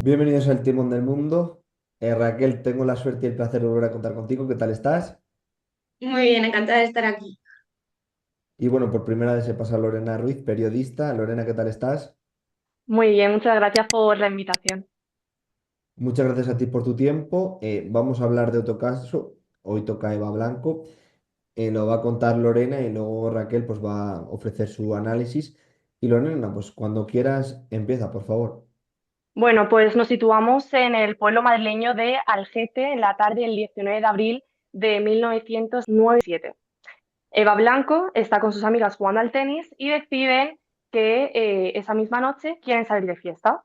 Bienvenidos al Timón del Mundo. Raquel, tengo la suerte y el placer de volver a contar contigo. ¿Qué tal estás? Muy bien, encantada de estar aquí. Y bueno, por primera vez se pasa Lorena Ruiz, periodista. Lorena, ¿qué tal estás? Muy bien, muchas gracias por la invitación. Muchas gracias a ti por tu tiempo. Vamos a hablar de otro caso. Hoy toca Eva Blanco. Lo va a contar Lorena y luego Raquel pues va a ofrecer su análisis. Y Lorena, pues cuando quieras, empieza, por favor. Bueno, pues nos situamos en el pueblo madrileño de Algete en la tarde del 19 de abril de 1997. Eva Blanco está con sus amigas jugando al tenis y deciden que esa misma noche quieren salir de fiesta.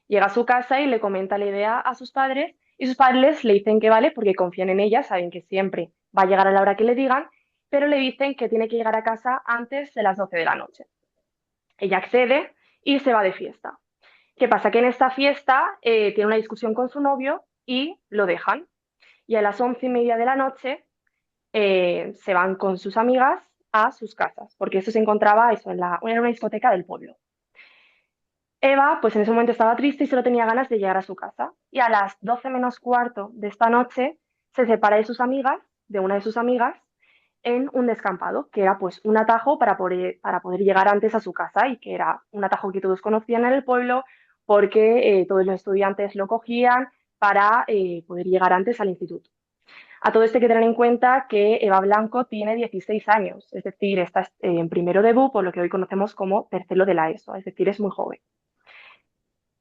Llega a su casa y le comenta la idea a sus padres y sus padres le dicen que vale porque confían en ella, saben que siempre va a llegar a la hora que le digan, pero le dicen que tiene que llegar a casa antes de las 12 de la noche. Ella accede y se va de fiesta. ¿Qué pasa? Que en esta fiesta tiene una discusión con su novio y lo dejan. Y a las 11:30 de la noche se van con sus amigas a sus casas, porque eso se encontraba eso, en una discoteca del pueblo. Eva, pues en ese momento estaba triste y solo tenía ganas de llegar a su casa. Y a las 12 menos cuarto de esta noche se separa de sus amigas, de una de sus amigas, en un descampado, que era pues un atajo para poder llegar antes a su casa y que era un atajo que todos conocían en el pueblo porque todos los estudiantes lo cogían para poder llegar antes al instituto. A todo esto hay que tener en cuenta que Eva Blanco tiene 16 años, es decir, está en primero de BU, por lo que hoy conocemos como tercero de la ESO, es decir, es muy joven.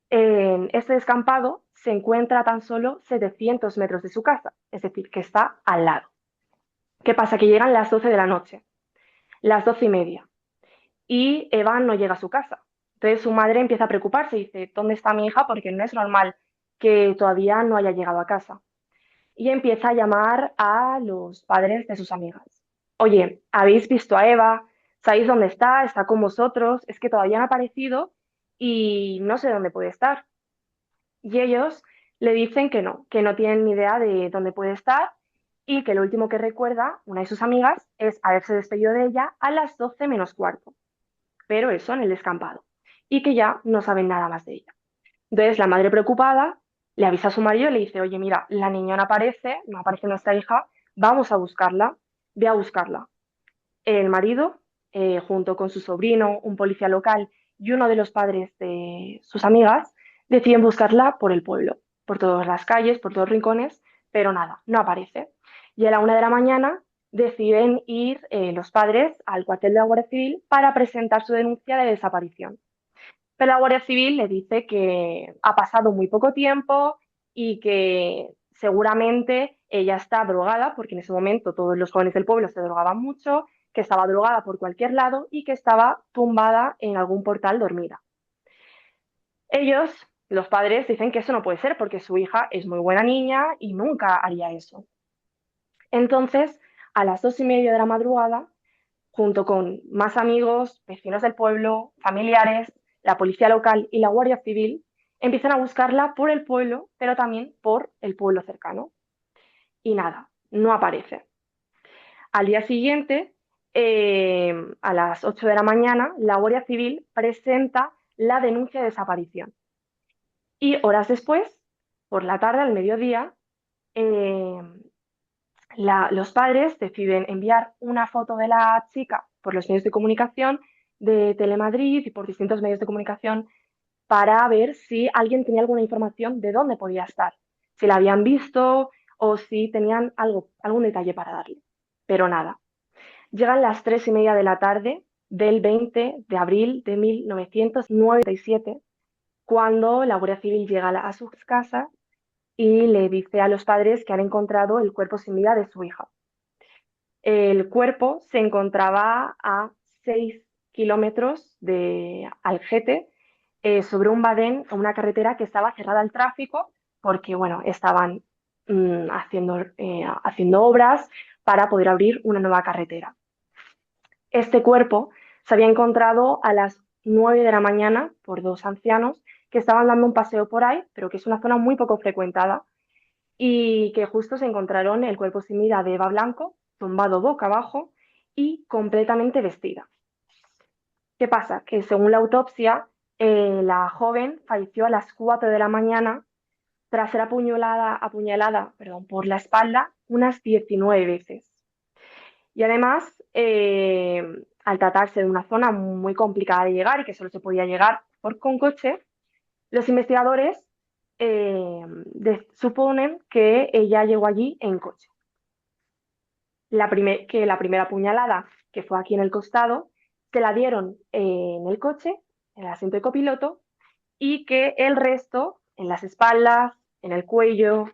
En este descampado se encuentra a tan solo 700 metros de su casa, es decir, que está al lado. ¿Qué pasa? Que llegan las 12 de la noche, las 12:30, y Eva no llega a su casa. Entonces su madre empieza a preocuparse y dice, ¿dónde está mi hija? Porque no es normal que todavía no haya llegado a casa. Y empieza a llamar a los padres de sus amigas. Oye, ¿habéis visto a Eva? ¿Sabéis dónde está? ¿Está con vosotros? Es que todavía no ha aparecido y no sé dónde puede estar. Y ellos le dicen que no tienen ni idea de dónde puede estar y que lo último que recuerda una de sus amigas es haberse despedido de ella a las 12 menos cuarto, pero eso en el descampado, y que ya no saben nada más de ella. Entonces la madre preocupada le avisa a su marido y le dice, oye, mira, la niña no aparece, no aparece nuestra hija, vamos a buscarla, ve a buscarla. El marido, junto con su sobrino, un policía local y uno de los padres de sus amigas, deciden buscarla por el pueblo, por todas las calles, por todos los rincones, pero nada, no aparece. Y a la 1 de la mañana deciden ir los padres al cuartel de la Guardia Civil para presentar su denuncia de desaparición. Pero la Guardia Civil le dice que ha pasado muy poco tiempo y que seguramente ella está drogada, porque en ese momento todos los jóvenes del pueblo se drogaban mucho, que estaba drogada por cualquier lado y que estaba tumbada en algún portal dormida. Ellos, los padres, dicen que eso no puede ser porque su hija es muy buena niña y nunca haría eso. Entonces, a las 2:30 de la madrugada, junto con más amigos, vecinos del pueblo, familiares, la policía local y la Guardia Civil, empiezan a buscarla por el pueblo, pero también por el pueblo cercano. Y nada, no aparece. Al día siguiente, a las 8 de la mañana, la Guardia Civil presenta la denuncia de desaparición. Y horas después, por la tarde, al mediodía, eh, los padres deciden enviar una foto de la chica por los medios de comunicación de Telemadrid y por distintos medios de comunicación para ver si alguien tenía alguna información de dónde podía estar, si la habían visto o si tenían algún detalle para darle. Pero nada. Llegan las 3:30 de la tarde del 20 de abril de 1997, cuando la Guardia Civil llega a sus casas y le dice a los padres que han encontrado el cuerpo sin vida de su hija. El cuerpo se encontraba a 6 kilómetros de Algete, sobre un badén o una carretera que estaba cerrada al tráfico porque, bueno, estaban haciendo obras para poder abrir una nueva carretera. Este cuerpo se había encontrado a las 9 de la mañana por dos ancianos que estaban dando un paseo por ahí, pero que es una zona muy poco frecuentada y que justo se encontraron el cuerpo sin vida de Eva Blanco, tumbado boca abajo y completamente vestida. ¿Qué pasa? Que según la autopsia La joven falleció a las 4 de la mañana tras ser apuñalada, perdón, por la espalda unas 19 veces. Y además, al tratarse de una zona muy complicada de llegar y que solo se podía llegar con coche, los investigadores suponen que ella llegó allí en coche. Que la primera puñalada, que fue aquí en el costado, se la dieron en el coche, en el asiento de copiloto, y que el resto, en las espaldas, en el cuello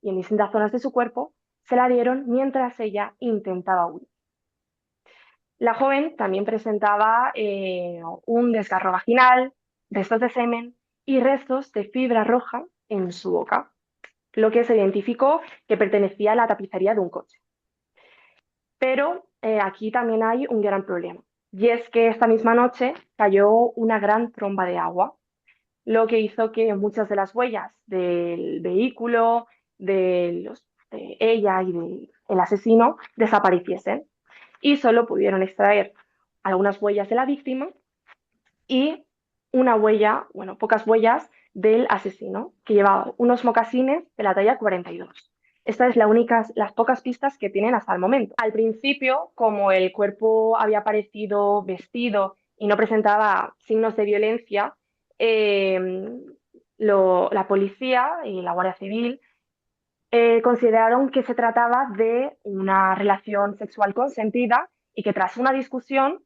y en distintas zonas de su cuerpo, se la dieron mientras ella intentaba huir. La joven también presentaba un desgarro vaginal, restos de semen y restos de fibra roja en su boca, lo que se identificó que pertenecía a la tapicería de un coche. Pero aquí también hay un gran problema, y es que esta misma noche cayó una gran tromba de agua, lo que hizo que muchas de las huellas del vehículo, de ella y del asesino desapareciesen y solo pudieron extraer algunas huellas de la víctima y una huella, bueno, pocas huellas del asesino, que llevaba unos mocasines de la talla 42. Esta es las pocas pistas que tienen hasta el momento. Al principio, como el cuerpo había aparecido vestido y no presentaba signos de violencia, eh, la policía y la Guardia Civil consideraron que se trataba de una relación sexual consentida y que tras una discusión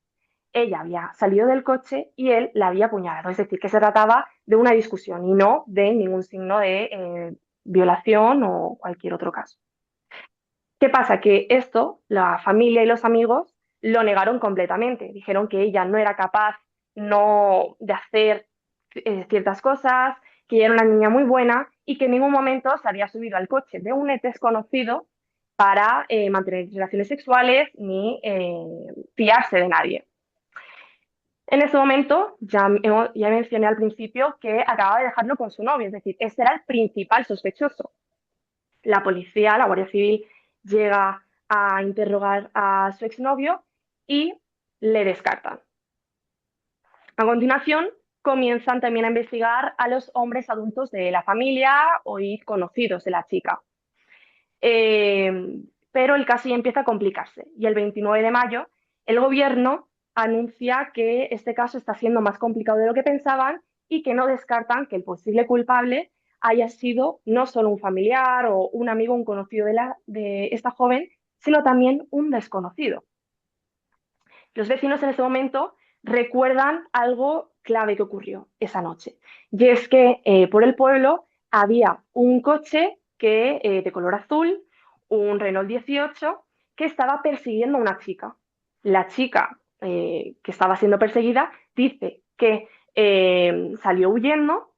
ella había salido del coche y él la había apuñalado. Es decir, que se trataba de una discusión y no de ningún signo de violación o cualquier otro caso. ¿Qué pasa? Que esto, la familia y los amigos lo negaron completamente. Dijeron que ella no era capaz no de hacer ciertas cosas, que ella era una niña muy buena y que en ningún momento se había subido al coche de un desconocido para mantener relaciones sexuales ni fiarse de nadie. En ese momento, ya mencioné al principio que acababa de dejarlo con su novio, es decir, ese era el principal sospechoso. La policía, la Guardia Civil, llega a interrogar a su exnovio y le descartan. A continuación, comienzan también a investigar a los hombres adultos de la familia o conocidos de la chica. Pero el caso ya empieza a complicarse y el 29 de mayo el gobierno anuncia que este caso está siendo más complicado de lo que pensaban y que no descartan que el posible culpable haya sido no solo un familiar o un amigo, un conocido de esta joven, sino también un desconocido. Los vecinos en ese momento recuerdan algo clave que ocurrió esa noche, y es que por el pueblo había un coche de color azul, un Renault 18, que estaba persiguiendo a una chica. La chica que estaba siendo perseguida dice que salió huyendo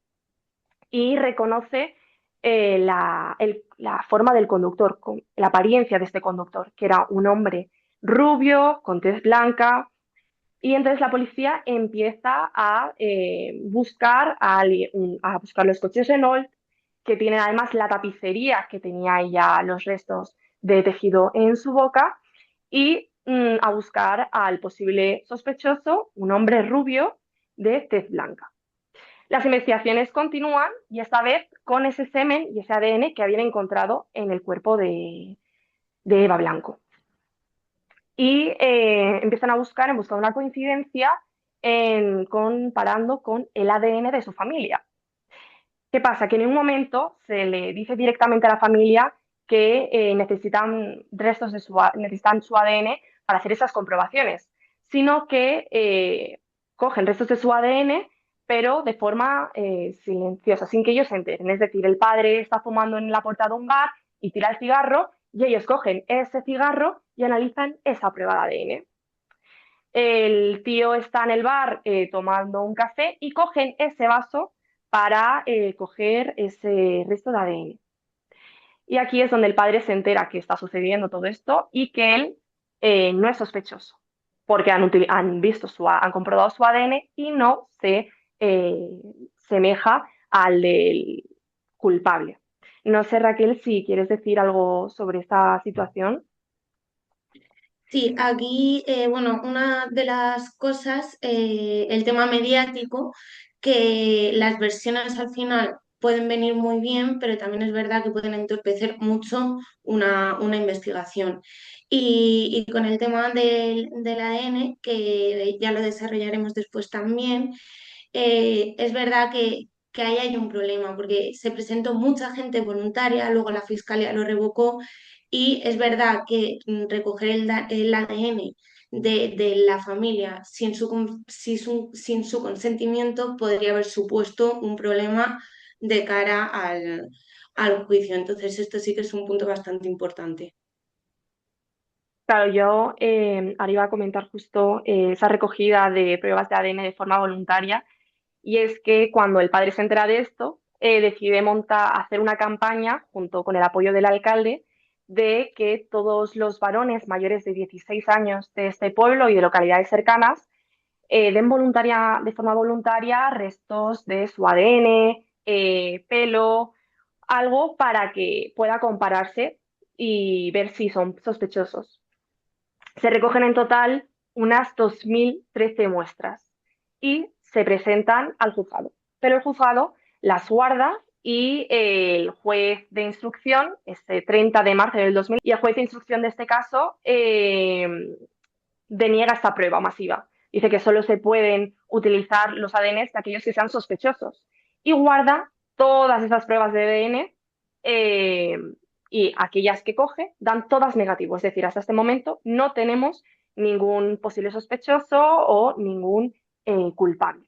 y reconoce la forma del conductor, la apariencia de este conductor, que era un hombre rubio, con tez blanca, y entonces la policía empieza a buscar los coches Renault, que tienen además la tapicería que tenía ella, los restos de tejido en su boca, y a buscar al posible sospechoso, un hombre rubio de tez blanca. Las investigaciones continúan y esta vez con ese semen y ese ADN que habían encontrado en el cuerpo de Eva Blanco. Y empiezan a buscar, en busca de una coincidencia, comparando con el ADN de su familia. ¿Qué pasa? Que en un momento se le dice directamente a la familia que necesitan necesitan su ADN para hacer esas comprobaciones, sino que cogen restos de su ADN, pero de forma silenciosa, sin que ellos se enteren. Es decir, el padre está fumando en la puerta de un bar y tira el cigarro y ellos cogen ese cigarro y analizan esa prueba de ADN. El tío está en el bar tomando un café y cogen ese vaso para coger ese resto de ADN. Y aquí es donde el padre se entera que está sucediendo todo esto y que él no es sospechoso, porque han comprobado su ADN y no se semeja al del culpable. No sé, Raquel, si quieres decir algo sobre esta situación. Sí, aquí, bueno, una de las cosas, el tema mediático, que las versiones al final pueden venir muy bien, pero también es verdad que pueden entorpecer mucho una investigación. Y con el tema del ADN, que ya lo desarrollaremos después también, es verdad que ahí hay un problema, porque se presentó mucha gente voluntaria, luego la fiscalía lo revocó y es verdad que recoger el ADN de la familia sin su consentimiento podría haber supuesto un problema de cara al juicio. Entonces, esto sí que es un punto bastante importante. Claro, yo ahora iba a comentar justo esa recogida de pruebas de ADN de forma voluntaria. Y es que cuando el padre se entera de esto, decide hacer una campaña junto con el apoyo del alcalde de que todos los varones mayores de 16 años de este pueblo y de localidades cercanas den de forma voluntaria restos de su ADN, pelo, algo para que pueda compararse y ver si son sospechosos. Se recogen en total unas 2013 muestras y se presentan al juzgado. Pero el juzgado las guarda y el juez de instrucción, este 30 de marzo del 2000, y el juez de instrucción de este caso deniega esta prueba masiva. Dice que solo se pueden utilizar los ADNs de aquellos que sean sospechosos y guarda todas esas pruebas de ADN y aquellas que coge dan todas negativos. Es decir, hasta este momento no tenemos ningún posible sospechoso o ningún culpable.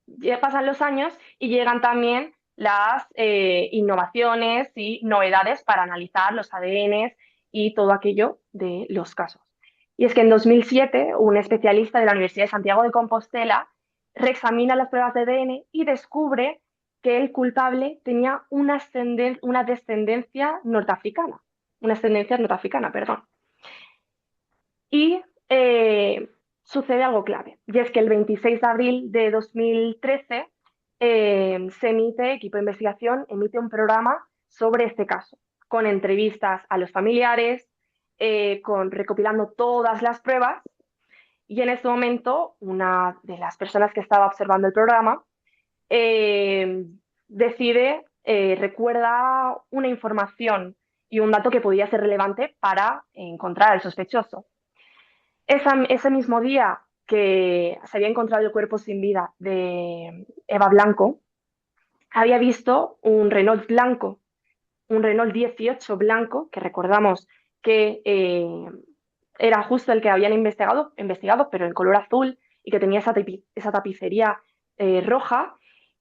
Ya pasan los años y llegan también las innovaciones y novedades para analizar los ADNs y todo aquello de los casos. Y es que en 2007 un especialista de la Universidad de Santiago de Compostela reexamina las pruebas de ADN y descubre que el culpable tenía una descendencia norteafricana, perdón. Y sucede algo clave, y es que el 26 de abril de 2013 equipo de investigación emite un programa sobre este caso, con entrevistas a los familiares, recopilando todas las pruebas, y en este momento una de las personas que estaba observando el programa eh, recuerda una información y un dato que podía ser relevante para encontrar al sospechoso. Ese mismo día que se había encontrado el cuerpo sin vida de Eva Blanco, había visto un Renault blanco, un Renault 18 blanco, que recordamos que era justo el que habían investigado, pero en color azul y que tenía esa tapicería roja,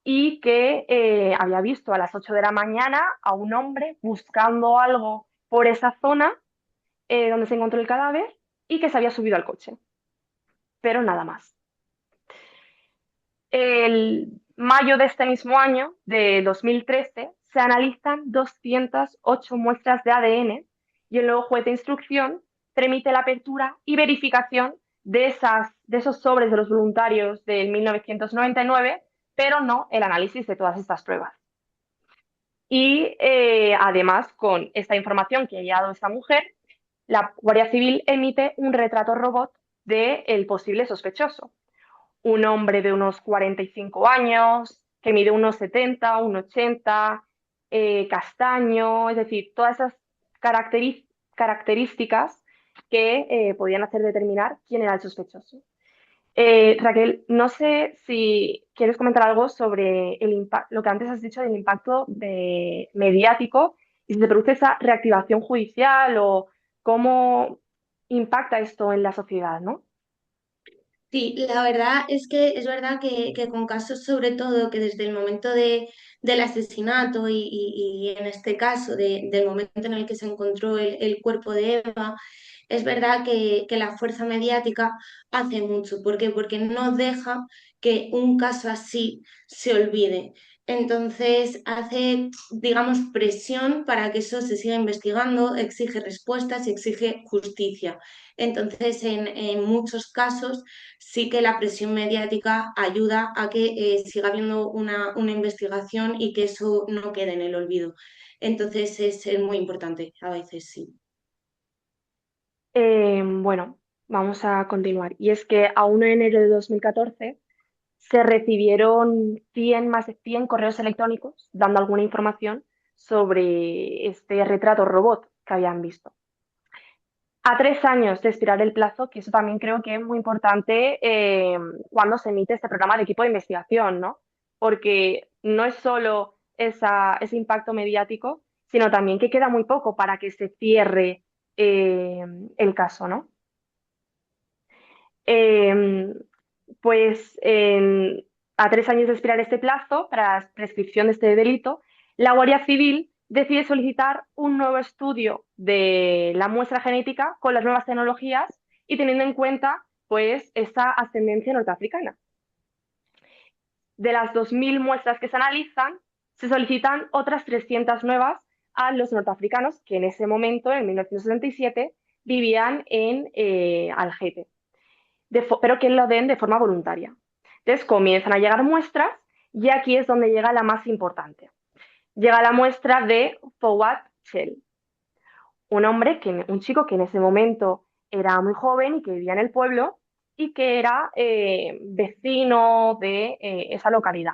y que había visto a las 8 de la mañana a un hombre buscando algo por esa zona donde se encontró el cadáver y que se había subido al coche, pero nada más. El mayo de este mismo año, de 2013, se analizan 208 muestras de ADN y el nuevo juez de instrucción permite la apertura y verificación de esos sobres de los voluntarios del 1999, pero no el análisis de todas estas pruebas. Y además, con esta información que ha dado esta mujer, la Guardia Civil emite un retrato robot del posible sospechoso. Un hombre de unos 45 años, que mide unos 70, unos 80, castaño, es decir, todas esas características que podían hacer determinar quién era el sospechoso. Raquel, no sé si quieres comentar algo sobre lo que antes has dicho del impacto mediático y si se produce esa reactivación judicial o cómo impacta esto en la sociedad, ¿no? Sí, la verdad es que es verdad que con casos sobre todo que desde el momento del asesinato y en este caso del momento en el que se encontró el cuerpo de Eva, es verdad que la fuerza mediática hace mucho. ¿Por qué? Porque no deja que un caso así se olvide. Entonces hace, digamos, presión para que eso se siga investigando, exige respuestas y exige justicia. Entonces, en muchos casos sí que la presión mediática ayuda a que siga habiendo una investigación y que eso no quede en el olvido. Entonces es muy importante, a veces sí. Bueno, vamos a continuar. Y es que a 1 de enero de 2014 se recibieron más de 100 correos electrónicos dando alguna información sobre este retrato robot que habían visto. A 3 años de expirar el plazo, que eso también creo que es muy importante cuando se emite este programa de equipo de investigación, ¿no? Porque no es solo ese impacto mediático, sino también que queda muy poco para que se cierre el caso, ¿no? Eh, pues a 3 años de expirar este plazo para la prescripción de este delito, la Guardia Civil decide solicitar un nuevo estudio de la muestra genética con las nuevas tecnologías y teniendo en cuenta pues esa ascendencia norteafricana. De las 2.000 muestras que se analizan, se solicitan otras 300 nuevas a los norteafricanos que en ese momento, en 1977, vivían en Algete, pero que lo den de forma voluntaria. Entonces comienzan a llegar muestras y aquí es donde llega la más importante. Llega la muestra de Fouad Chel, un chico que en ese momento era muy joven y que vivía en el pueblo y que era vecino de esa localidad.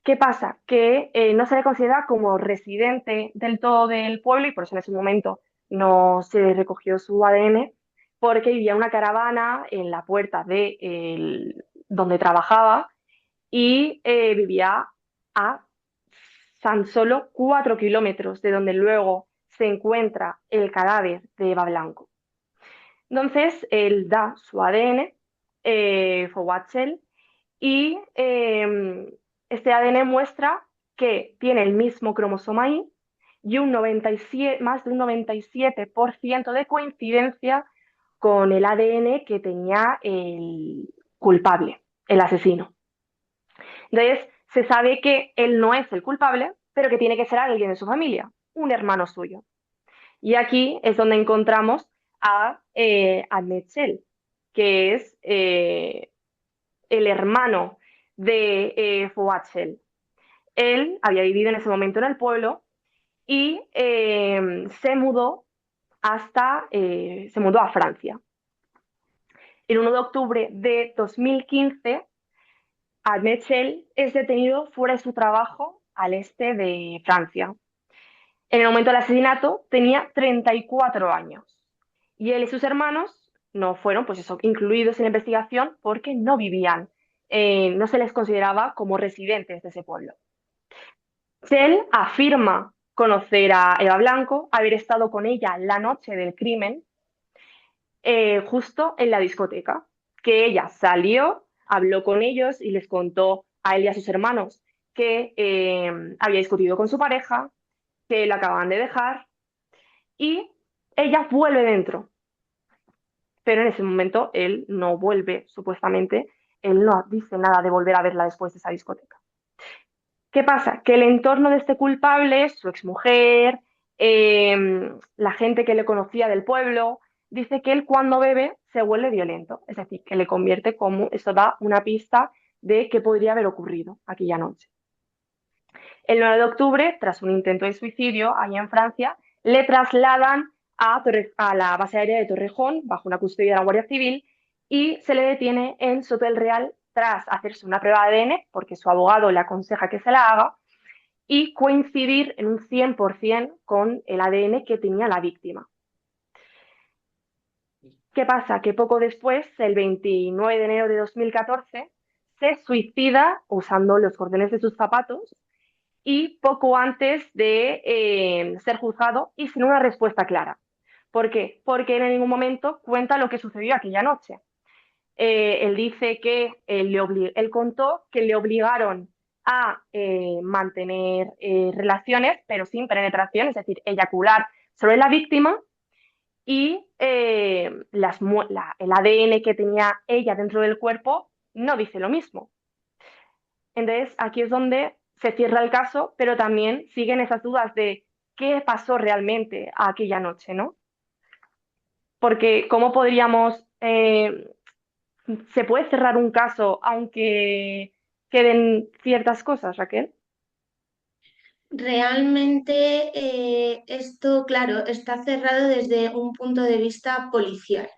¿Qué pasa? Que no se le considera como residente del todo del pueblo y por eso en ese momento no se recogió su ADN, porque vivía en una caravana en la puerta de donde trabajaba y vivía a tan solo 4 kilómetros de donde luego se encuentra el cadáver de Eva Blanco. Entonces, él da su ADN, Fouad Chel, y este ADN muestra que tiene el mismo cromosoma Y y más de un 97% de coincidencia con el ADN que tenía el culpable, el asesino. Entonces, se sabe que él no es el culpable, pero que tiene que ser alguien de su familia, un hermano suyo. Y aquí es donde encontramos a Ahmed Chel, que es el hermano de Fouad Chel. Él había vivido en ese momento en el pueblo y se mudó a Francia. El 1 de octubre de 2015, Ahmed Chel es detenido fuera de su trabajo al este de Francia. En el momento del asesinato tenía 34 años y él y sus hermanos no fueron, pues eso, incluidos en la investigación porque no vivían, no se les consideraba como residentes de ese pueblo. Chel afirma conocer a Eva Blanco, haber estado con ella la noche del crimen, justo en la discoteca, que ella salió, habló con ellos y les contó a él y a sus hermanos que había discutido con su pareja, que la acababan de dejar y ella vuelve dentro. Pero en ese momento él no vuelve, supuestamente, él no dice nada de volver a verla después de esa discoteca. ¿Qué pasa? Que el entorno de este culpable, su exmujer, la gente que le conocía del pueblo, dice que él cuando bebe se vuelve violento, es decir, que le convierte como, eso da una pista de qué podría haber ocurrido aquella noche. El 9 de octubre, tras un intento de suicidio allá en Francia, le trasladan a la base aérea de Torrejón bajo una custodia de la Guardia Civil y se le detiene en Sotel Real tras hacerse una prueba de ADN, porque su abogado le aconseja que se la haga, y coincidir en un 100% con el ADN que tenía la víctima. ¿Qué pasa? Que poco después, el 29 de enero de 2014, se suicida usando los cordones de sus zapatos y poco antes de ser juzgado y sin una respuesta clara. ¿Por qué? Porque en ningún momento cuenta lo que sucedió aquella noche. Él dice que él contó que le obligaron a mantener relaciones, pero sin penetración, es decir, eyacular sobre la víctima y el ADN que tenía ella dentro del cuerpo no dice lo mismo. Entonces, aquí es donde se cierra el caso, pero también siguen esas dudas de qué pasó realmente aquella noche, ¿no? Porque cómo podríamos, se puede cerrar un caso aunque queden ciertas cosas, Raquel. Realmente esto, claro, está cerrado desde un punto de vista policial.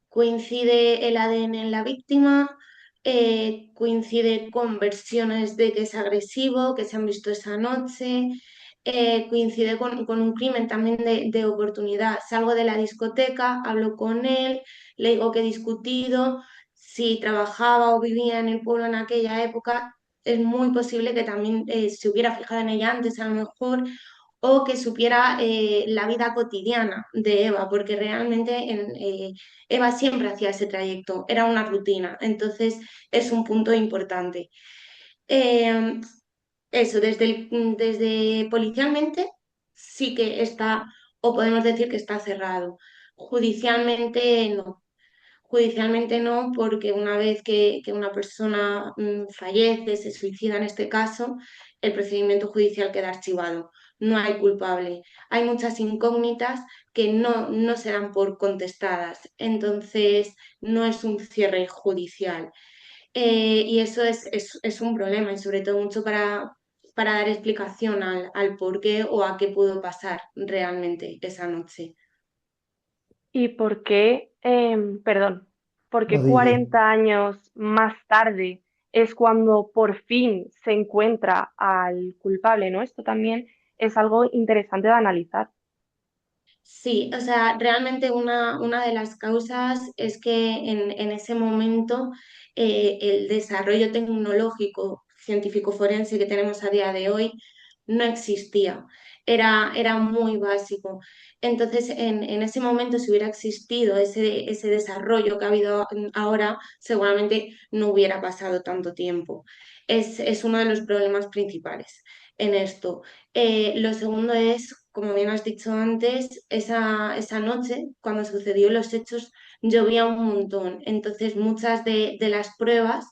Coincide el ADN en la víctima, coincide con versiones de que es agresivo, que se han visto esa noche, coincide con un crimen también de oportunidad. Salgo de la discoteca, hablo con él, le digo que he discutido, si trabajaba o vivía en el pueblo en aquella época, es muy posible que también se hubiera fijado en ella antes, a lo mejor, o que supiera la vida cotidiana de Eva, porque realmente Eva siempre hacía ese trayecto, era una rutina, entonces es un punto importante. Eh, Eso, desde policialmente sí que está, o podemos decir que está cerrado. Judicialmente no. Judicialmente no, porque una vez que una persona fallece, se suicida en este caso, el procedimiento judicial queda archivado. No hay culpable. Hay muchas incógnitas que no se dan por contestadas. Entonces, no es un cierre judicial. Y eso es un problema y sobre todo mucho para dar explicación al por qué o a qué pudo pasar realmente esa noche. ¿Y por qué, perdón, por No, qué di. 40 años más tarde es cuando por fin se encuentra al culpable, ¿no? Esto también es algo interesante de analizar. Sí, o sea, realmente una de las causas es que en ese momento el desarrollo tecnológico científico forense que tenemos a día de hoy no existía, era muy básico. Entonces, en ese momento, si hubiera existido ese desarrollo que ha habido ahora, seguramente no hubiera pasado tanto tiempo. Es uno de los problemas principales en esto. Lo segundo es, como bien has dicho antes, esa noche, cuando sucedió los hechos, llovía un montón. Entonces, muchas de las pruebas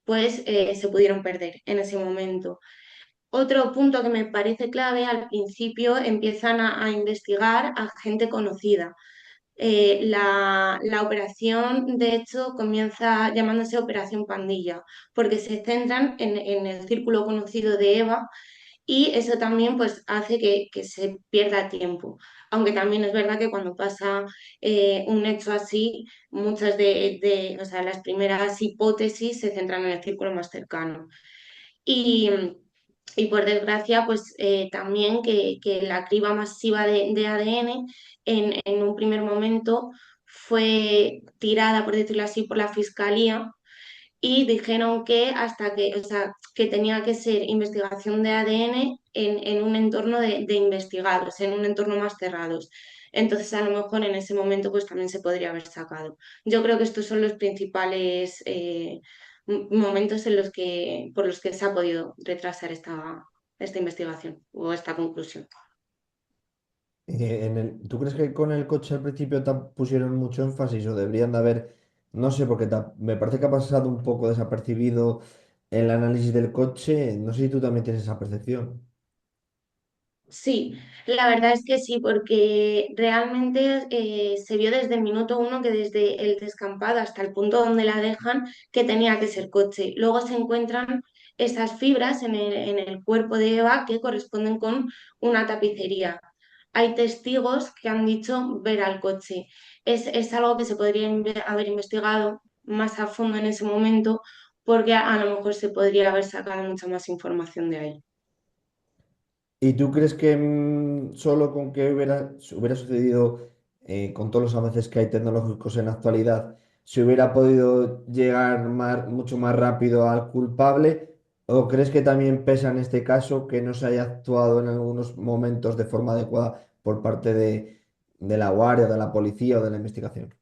pues, se pudieron perder en ese momento. Otro punto que me parece clave, al principio empiezan a investigar a gente conocida. La operación, de hecho, comienza llamándose Operación Pandilla, porque se centran en el círculo conocido de Eva y eso también pues, hace que se pierda tiempo. Aunque también es verdad que cuando pasa un hecho así, muchas o sea, las primeras hipótesis se centran en el círculo más cercano. Y, y por desgracia, pues también que la criba masiva de ADN en un primer momento fue tirada, por decirlo así, por la fiscalía y dijeron que hasta que, o sea, que tenía que ser investigación de ADN en un entorno de investigados, en un entorno más cerrados. Entonces, a lo mejor en ese momento pues también se podría haber sacado. Yo creo que estos son los principales momentos por los que se ha podido retrasar esta investigación o esta conclusión. ¿Tú crees que con el coche al principio pusieron mucho énfasis o deberían de haber, no sé, porque me parece que ha pasado un poco desapercibido el análisis del coche? No sé si tú también tienes esa percepción. Sí, la verdad es que sí, porque realmente se vio desde el minuto uno que desde el descampado hasta el punto donde la dejan que tenía que ser coche. Luego se encuentran esas fibras en el cuerpo de Eva que corresponden con una tapicería. Hay testigos que han dicho ver al coche. Es algo que se podría haber investigado más a fondo en ese momento porque a lo mejor se podría haber sacado mucha más información de ahí. ¿Y tú crees que solo con que hubiera sucedido con todos los avances que hay tecnológicos en la actualidad, se hubiera podido llegar mucho más rápido al culpable? ¿O crees que también pesa en este caso que no se haya actuado en algunos momentos de forma adecuada por parte de la Guardia, de la policía o de la investigación?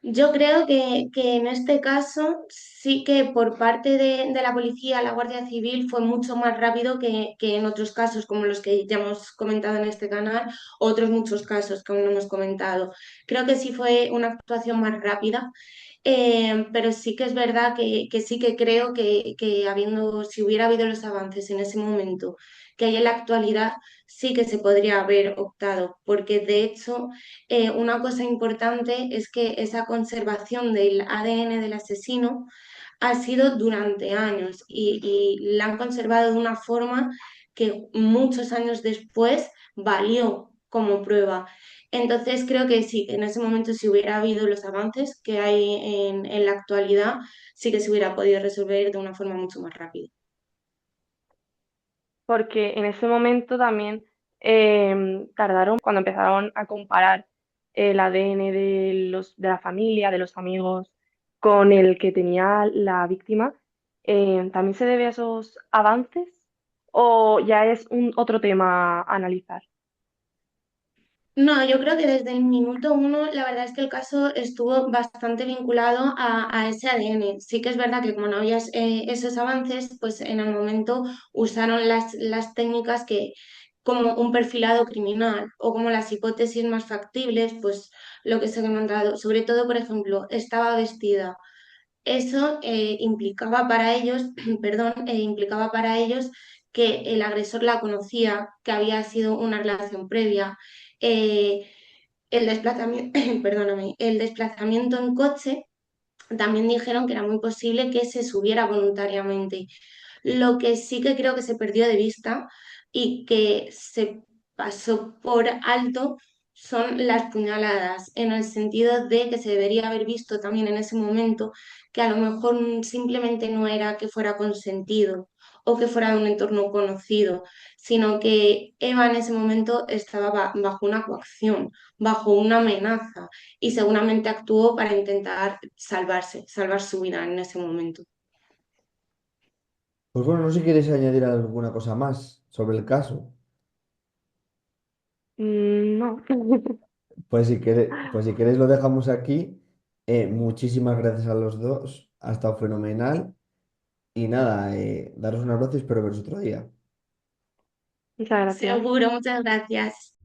Yo creo que en este caso sí que por parte de la policía, la Guardia Civil, fue mucho más rápido que en otros casos, como los que ya hemos comentado en este canal, otros muchos casos que aún no hemos comentado. Creo que sí fue una actuación más rápida, pero sí que es verdad que sí que creo que si hubiera habido los avances en ese momento que hay en la actualidad, sí que se podría haber optado, porque de hecho una cosa importante es que esa conservación del ADN del asesino ha sido durante años y la han conservado de una forma que muchos años después valió como prueba. Entonces creo que sí, que en ese momento si hubiera habido los avances que hay en la actualidad, sí que se hubiera podido resolver de una forma mucho más rápida. Porque en ese momento también tardaron cuando empezaron a comparar el ADN de la familia, de los amigos, con el que tenía la víctima. ¿También se debe a esos avances o ya es otro tema a analizar? No, yo creo que desde el minuto uno la verdad es que el caso estuvo bastante vinculado a ese ADN. Sí que es verdad que como no había esos avances, pues en el momento usaron las técnicas que como un perfilado criminal o como las hipótesis más factibles, pues lo que se ha encontrado, sobre todo, por ejemplo, estaba vestida. Eso implicaba para ellos, perdón, implicaba para ellos que el agresor la conocía, que había sido una relación previa. eh, el desplazamiento, perdóname, el desplazamiento en coche también dijeron que era muy posible que se subiera voluntariamente. Lo que sí que creo que se perdió de vista y que se pasó por alto son las puñaladas, en el sentido de que se debería haber visto también en ese momento que a lo mejor simplemente no era que fuera consentido o que fuera de un entorno conocido, sino que Eva en ese momento estaba bajo una coacción, bajo una amenaza y seguramente actuó para intentar salvarse, salvar su vida en ese momento. Pues bueno, no sé si quieres añadir alguna cosa más sobre el caso. No. Pues si queréis lo dejamos aquí. Muchísimas gracias a los dos. Ha estado fenomenal. Y nada, daros un abrazo y espero veros otro día. Muchas gracias. Seguro, muchas gracias.